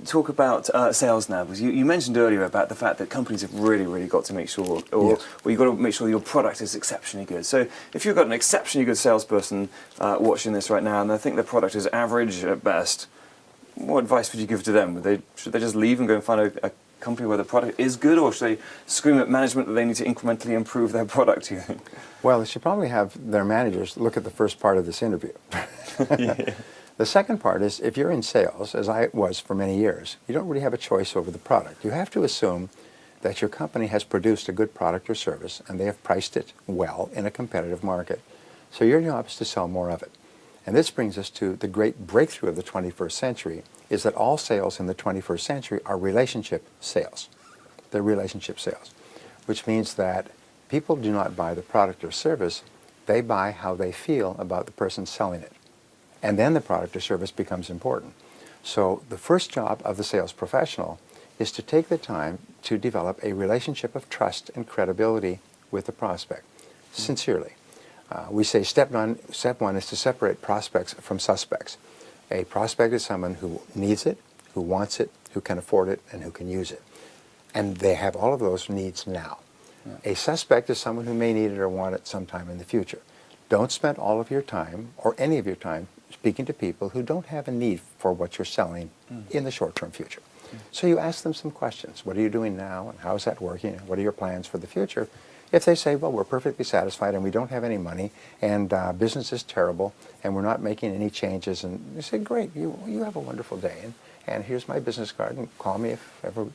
talk about sales now, because you mentioned earlier about the fact that companies have really got to make sure, or Yes. well, you've got to make sure your product is exceptionally good. So if you've got an exceptionally good salesperson watching this right now, and they think their product is average at best, what advice would you give to them? Should they just leave and go and find a company where the product is good, or should they scream at management that they need to incrementally improve their product, do you think? Well, they should probably have their managers look at the first part of this interview. Yeah. The second part is, if you're in sales, as I was for many years, you don't really have a choice over the product. You have to assume that your company has produced a good product or service, and they have priced it well in a competitive market. So your job is to sell more of it. And this brings us to the great breakthrough of the 21st century, is that all sales in the 21st century are relationship sales. They're relationship sales, which means that people do not buy the product or service, they buy how they feel about the person selling it. And then the product or service becomes important. So the first job of the sales professional is to take the time to develop a relationship of trust and credibility with the prospect, sincerely. We say step one is to separate prospects from suspects. A prospect is someone who needs it, who wants it, who can afford it, and who can use it. And they have all of those needs now. Yeah. A suspect is someone who may need it or want it sometime in the future. Don't spend all of your time, or any of your time, speaking to people who don't have a need for what you're selling in the short-term future. So you ask them some questions. What are you doing now, and how is that working, and what are your plans for the future? If they say, well, we're perfectly satisfied and we don't have any money and business is terrible and we're not making any changes, and you say, great, you have a wonderful day, and here's my business card, and call me if ever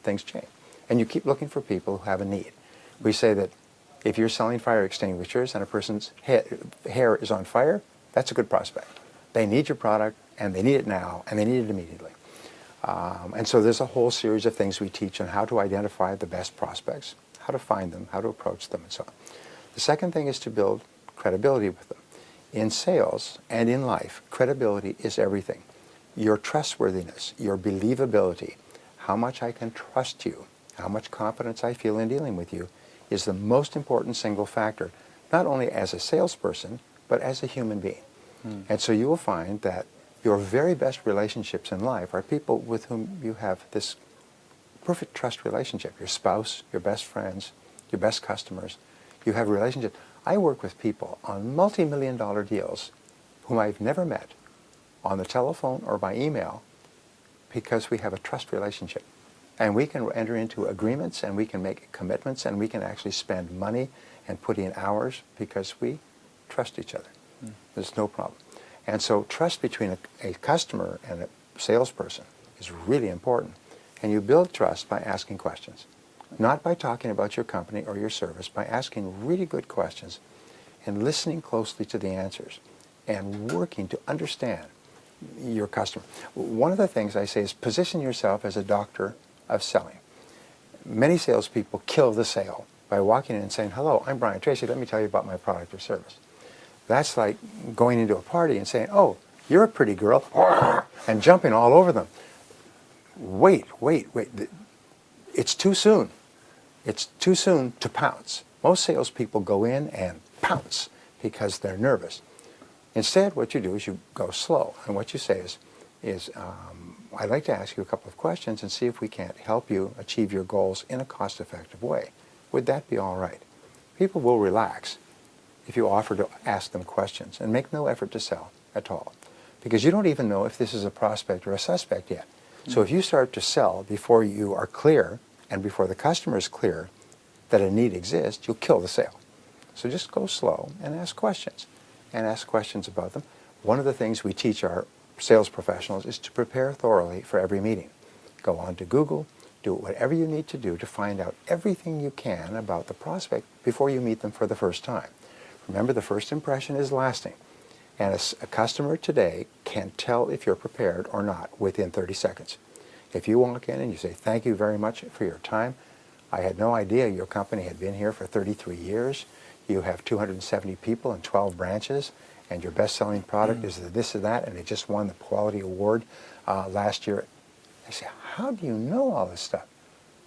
things change. And you keep looking for people who have a need. We say that if you're selling fire extinguishers and a person's hair is on fire, that's a good prospect. They need your product, and they need it now, and they need it immediately. And so there's a whole series of things we teach on how to identify the best prospects, how to find them, how to approach them, and so on. The second thing is to build credibility with them. In sales and in life, credibility is everything. Your trustworthiness, your believability, how much I can trust you, how much confidence I feel in dealing with you, is the most important single factor, not only as a salesperson, but as a human being. And so you will find that your very best relationships in life are people with whom you have this perfect trust relationship. Your spouse, your best friends, your best customers. You have a relationship. I work with people on multi-million-dollar deals whom I've never met on the telephone or by email because we have a trust relationship. And we can enter into agreements, and we can make commitments, and we can actually spend money and put in hours because we trust each other. There's no problem. And so trust between a customer and a salesperson is really important. And you build trust by asking questions. Not by talking about your company or your service, by asking really good questions and listening closely to the answers and working to understand your customer. One of the things I say is position yourself as a doctor of selling. Many salespeople kill the sale by walking in and saying, hello, I'm Brian Tracy, let me tell you about my product or service. That's like going into a party and saying, oh, you're a pretty girl, and jumping all over them. Wait. It's too soon. It's too soon to pounce. Most salespeople go in and pounce because they're nervous. Instead, what you do is you go slow. And what you say is I'd like to ask you a couple of questions and see if we can't help you achieve your goals in a cost-effective way. Would that be all right? People will relax if you offer to ask them questions and make no effort to sell at all. Because you don't even know if this is a prospect or a suspect yet. So if you start to sell before you are clear and before the customer is clear that a need exists, you'll kill the sale. So just go slow and ask questions about them. One of the things we teach our sales professionals is to prepare thoroughly for every meeting. Go on to Google, do whatever you need to do to find out everything you can about the prospect before you meet them for the first time. Remember, the first impression is lasting. And a customer today can tell if you're prepared or not within 30 seconds. If you walk in and you say, thank you very much for your time. I had no idea your company had been here for 33 years. You have 270 people and 12 branches, and your best-selling product is this or that, and it just won the quality award last year. I say, how do you know all this stuff?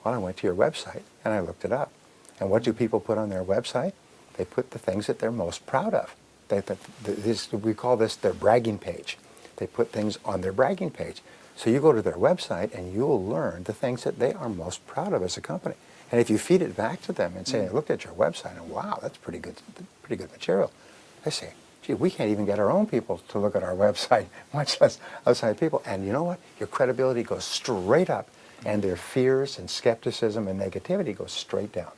Well, I went to your website and I looked it up. And what do people put on their website? They put the things that they're most proud of. We call this their bragging page. They put things on their bragging page. So you go to their website and you'll learn the things that they are most proud of as a company. And if you feed it back to them and say, I looked at your website and wow, that's pretty good material. They say, gee, we can't even get our own people to look at our website, much less outside people. And you know what? Your credibility goes straight up, and their fears and skepticism and negativity goes straight down.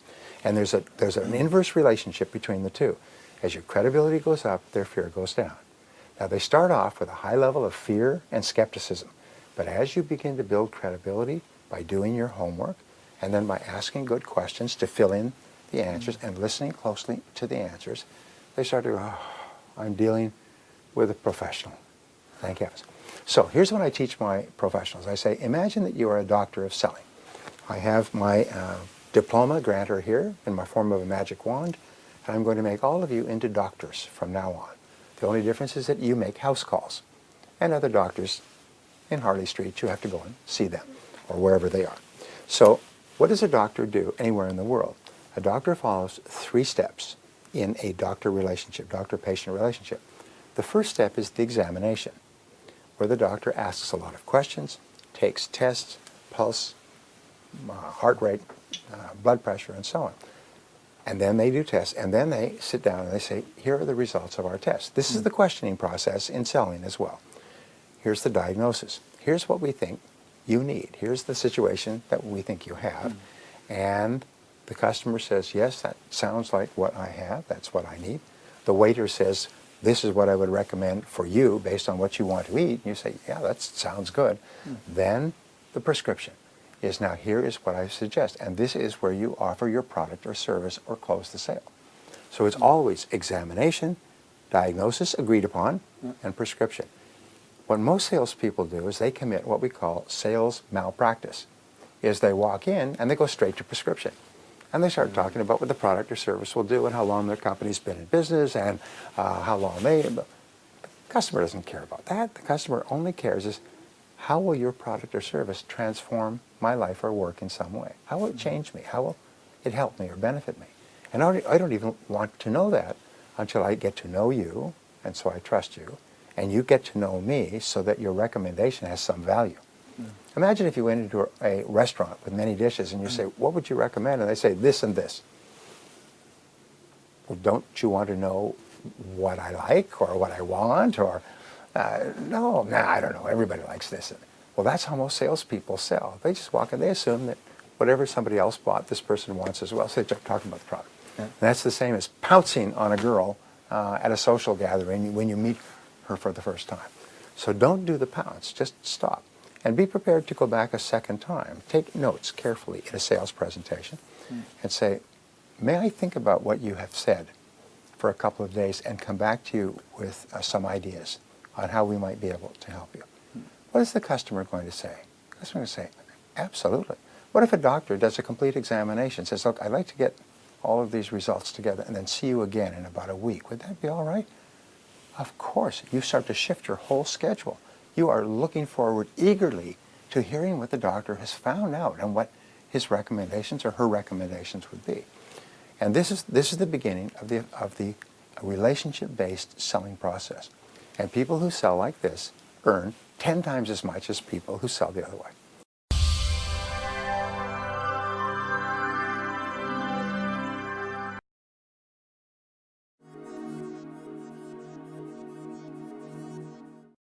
And there's an inverse relationship between the two. As your credibility goes up, their fear goes down. Now, they start off with a high level of fear and skepticism. But as you begin to build credibility by doing your homework, and then by asking good questions to fill in the answers and listening closely to the answers, they start to go, oh, I'm dealing with a professional. Thank heavens. So here's what I teach my professionals. I say, imagine that you are a doctor of selling. I have my diploma grantor here in my form of a magic wand, and I'm going to make all of you into doctors from now on. The only difference is that you make house calls. And other doctors in Harley Street, you have to go and see them, or wherever they are. So what does a doctor do anywhere in the world? A doctor follows 3 steps in a doctor relationship, doctor-patient relationship. The first step is the examination, where the doctor asks a lot of questions, takes tests, pulse, heart rate, blood pressure, and so on. And then they do tests, and then they sit down and they say, here are the results of our tests. This is the questioning process in selling as well. Here's the diagnosis. Here's what we think you need. Here's the situation that we think you have. And the customer says, yes, that sounds like what I have. That's what I need. The waiter says, this is what I would recommend for you based on what you want to eat. And you say, yeah, that sounds good. Then the prescription is, now here is what I suggest. And this is where you offer your product or service or close the sale. So it's always examination, diagnosis agreed upon, and prescription. What most salespeople do is they commit what we call sales malpractice, is they walk in and they go straight to prescription. And they start talking about what the product or service will do and how long their company's been in business and how long they... The customer doesn't care about that. The customer only cares is, how will your product or service transform my life or work in some way? How will it change me? How will it help me or benefit me? And I don't even want to know that until I get to know you, and so I trust you, and you get to know me so that your recommendation has some value. Imagine if you went into a restaurant with many dishes and you say, what would you recommend? And they say, this and this. Well, don't you want to know what I like or what I want? Or, no, I don't know, everybody likes this. Well, that's how most salespeople sell. They just walk in, they assume that whatever somebody else bought, this person wants as well. So they start talking about the product. And that's the same as pouncing on a girl at a social gathering when you meet her for the first time. So don't do the pounce, just stop. And be prepared to go back a second time. Take notes carefully in a sales presentation and say, may I think about what you have said for a couple of days and come back to you with some ideas on how we might be able to help you. What is the customer going to say? The customer is going to say, absolutely. What if a doctor does a complete examination, says, look, I'd like to get all of these results together and then see you again in about a week. Would that be all right? Of course. You start to shift your whole schedule. You are looking forward eagerly to hearing what the doctor has found out and what his recommendations or her recommendations would be. And this is the beginning of the relationship-based selling process. And people who sell like this earn 10 times as much as people who sell the other way.